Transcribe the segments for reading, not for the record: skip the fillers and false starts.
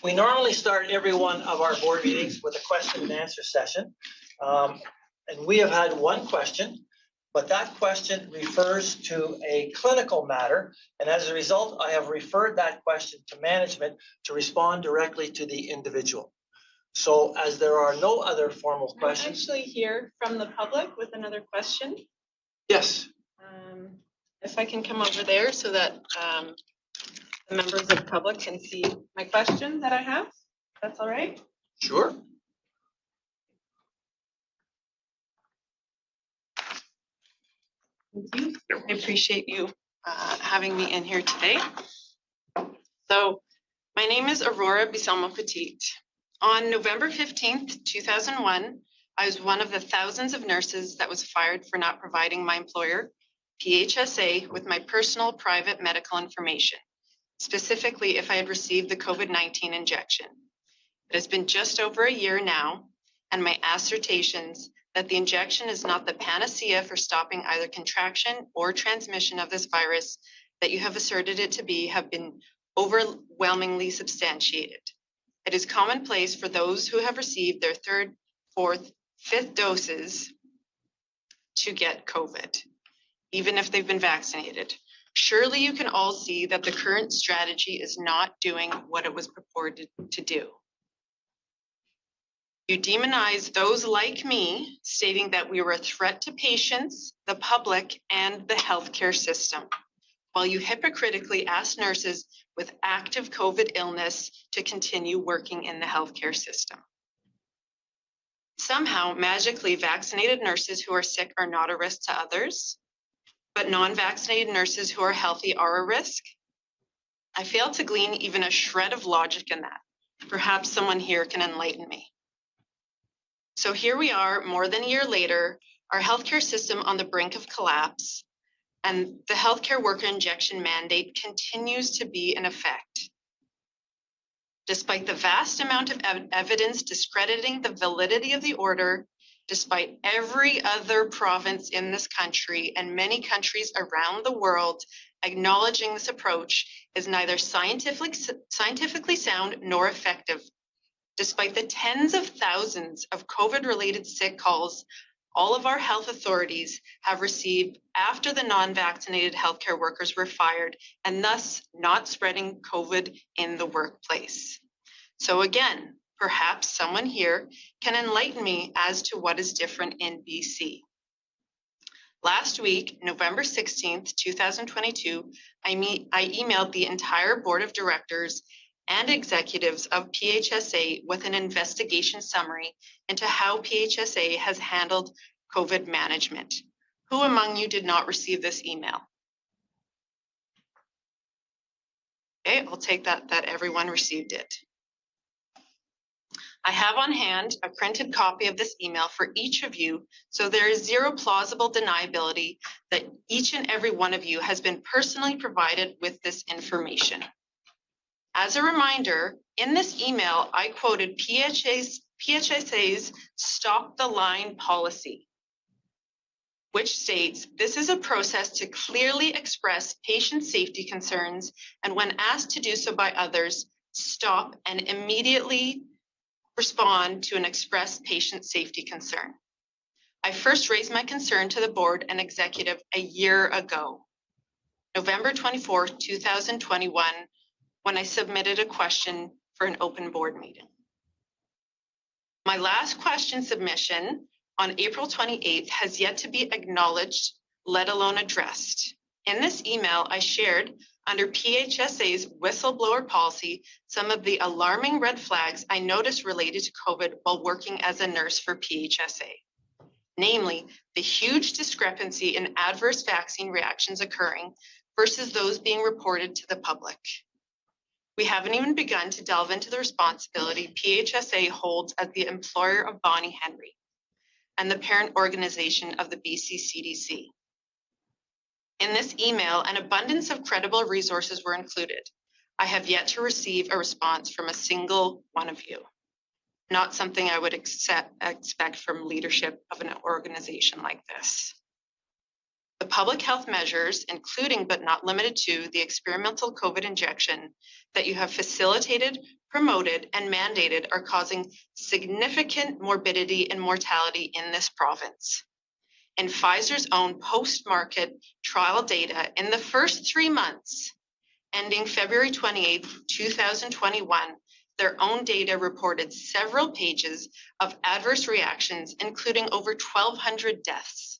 We normally start every one of our board meetings with a question and answer session. And we have had one question, but that question refers to a clinical matter. And as a result, I have referred that question to management to respond directly to the individual. So as there are no other formal questions. I'm actually here from the public with another question. Yes. If I can come over there so that the members of the public can see my question that I have. That's all right? Sure. Thank you. I appreciate you having me in here today. So my name is Aurora Bisalmo Petit. On November 15th, 2001, I was one of the thousands of nurses that was fired for not providing my employer, PHSA, with my personal private medical information, specifically if I had received the COVID-19 injection. It has been just over a year now, and my assertions that the injection is not the panacea for stopping either contraction or transmission of this virus that you have asserted it to be have been overwhelmingly substantiated. It is commonplace for those who have received their third, fourth, fifth doses to get COVID, even if they've been vaccinated. Surely you can all see that the current strategy is not doing what it was purported to do. You demonize those like me, stating that we were a threat to patients, the public, and the healthcare system, while you hypocritically ask nurses with active COVID illness to continue working in the healthcare system. Somehow, magically, vaccinated nurses who are sick are not a risk to others, but non-vaccinated nurses who are healthy are a risk. I fail to glean even a shred of logic in that. Perhaps someone here can enlighten me. So here we are, more than a year later, our healthcare system on the brink of collapse, and the healthcare worker injection mandate continues to be in effect. Despite the vast amount of evidence discrediting the validity of the order, despite every other province in this country and many countries around the world acknowledging this approach is neither scientifically sound nor effective, despite the tens of thousands of COVID-related sick calls all of our health authorities have received after the non-vaccinated healthcare workers were fired and thus not spreading COVID in the workplace. So again, perhaps someone here can enlighten me as to what is different in BC. Last week, November 16th, 2022, I emailed the entire board of directors and executives of PHSA with an investigation summary into how PHSA has handled COVID management. Who among you did not receive this email? Okay, I'll take that everyone received it. I have on hand a printed copy of this email for each of you, so there is zero plausible deniability that each and every one of you has been personally provided with this information. As a reminder, in this email, I quoted PHSA's Stop the Line policy, which states, this is a process to clearly express patient safety concerns, and when asked to do so by others, stop and immediately respond to an expressed patient safety concern. I first raised my concern to the board and executive a year ago, November 24, 2021, when I submitted a question for an open board meeting. My last question submission on April 28th has yet to be acknowledged, let alone addressed. In this email, I shared under PHSA's whistleblower policy some of the alarming red flags I noticed related to COVID while working as a nurse for PHSA. Namely, the huge discrepancy in adverse vaccine reactions occurring versus those being reported to the public. We haven't even begun to delve into the responsibility PHSA holds as the employer of Bonnie Henry and the parent organization of the BC CDC. In this email, an abundance of credible resources were included. I have yet to receive a response from a single one of you. Not something I would expect from leadership of an organization like this. The public health measures, including but not limited to the experimental COVID injection that you have facilitated, promoted, and mandated are causing significant morbidity and mortality in this province. In Pfizer's own post-market trial data, in the first 3 months, ending February 28, 2021, their own data reported several pages of adverse reactions, including over 1,200 deaths.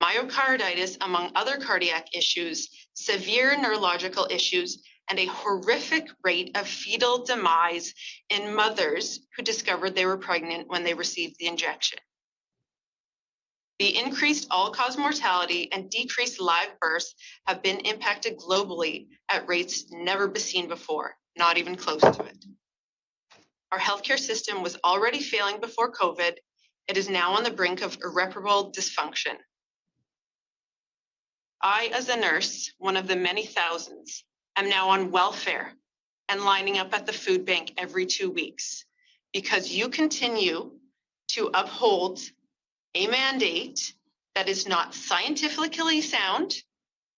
Myocarditis, among other cardiac issues, severe neurological issues, and a horrific rate of fetal demise in mothers who discovered they were pregnant when they received the injection. The increased all-cause mortality and decreased live births have been impacted globally at rates never seen before, not even close to it. Our healthcare system was already failing before COVID. It is now on the brink of irreparable dysfunction. I, as a nurse, one of the many thousands, am now on welfare and lining up at the food bank every 2 weeks because you continue to uphold a mandate that is not scientifically sound,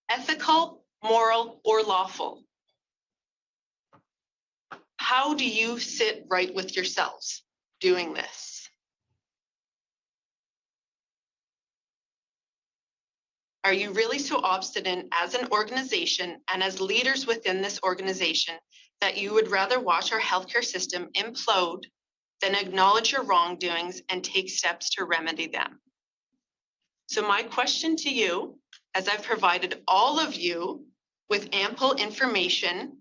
ethical, moral, or lawful. How do you sit right with yourselves doing this? Are you really so obstinate as an organization and as leaders within this organization that you would rather watch our healthcare system implode than acknowledge your wrongdoings and take steps to remedy them? So my question to you, as I've provided all of you with ample information,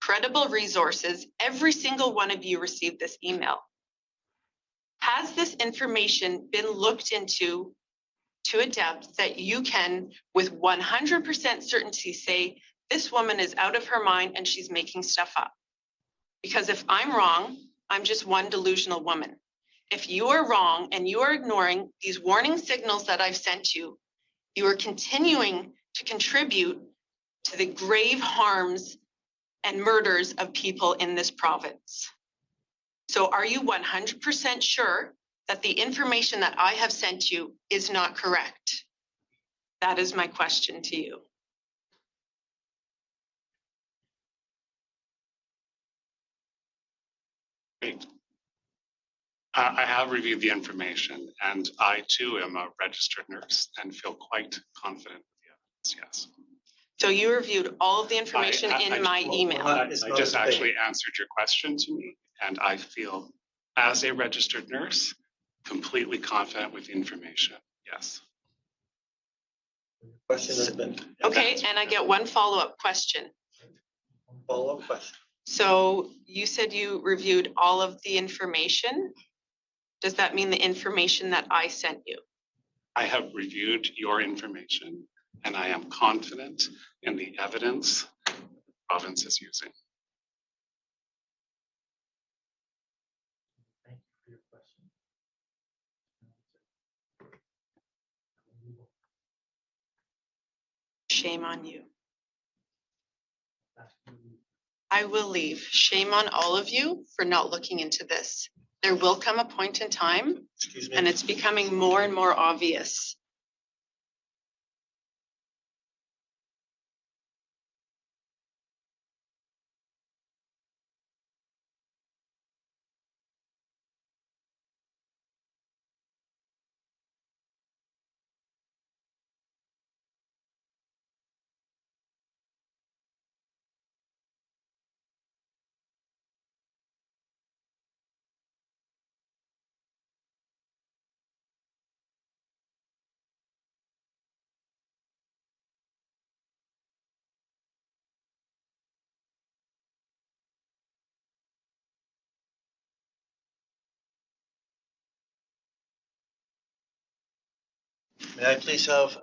credible resources, every single one of you received this email. Has this information been looked into to a depth that you can, with 100% certainty, say, this woman is out of her mind and she's making stuff up? Because if I'm wrong, I'm just one delusional woman. If you are wrong and you are ignoring these warning signals that I've sent you, you are continuing to contribute to the grave harms and murders of people in this province. So are you 100% sure that the information that I have sent you is not correct? That is my question to you. Great. I have reviewed the information, and I too am a registered nurse and feel quite confident with the evidence, yes. So you reviewed all of the information in my email. I just actually answered your question to me, and I feel, as a registered nurse, completely confident with the information, yes. Question has been. Okay, and I get one follow-up question. Follow-up question. So you said you reviewed all of the information. Does that mean the information that I sent you? I have reviewed your information, and I am confident in the evidence the province is using. Thank you for your question. Shame on you. I will leave. Shame on all of you for not looking into this. There will come a point in time, Excuse me. and it's becoming more and more obvious. May I please have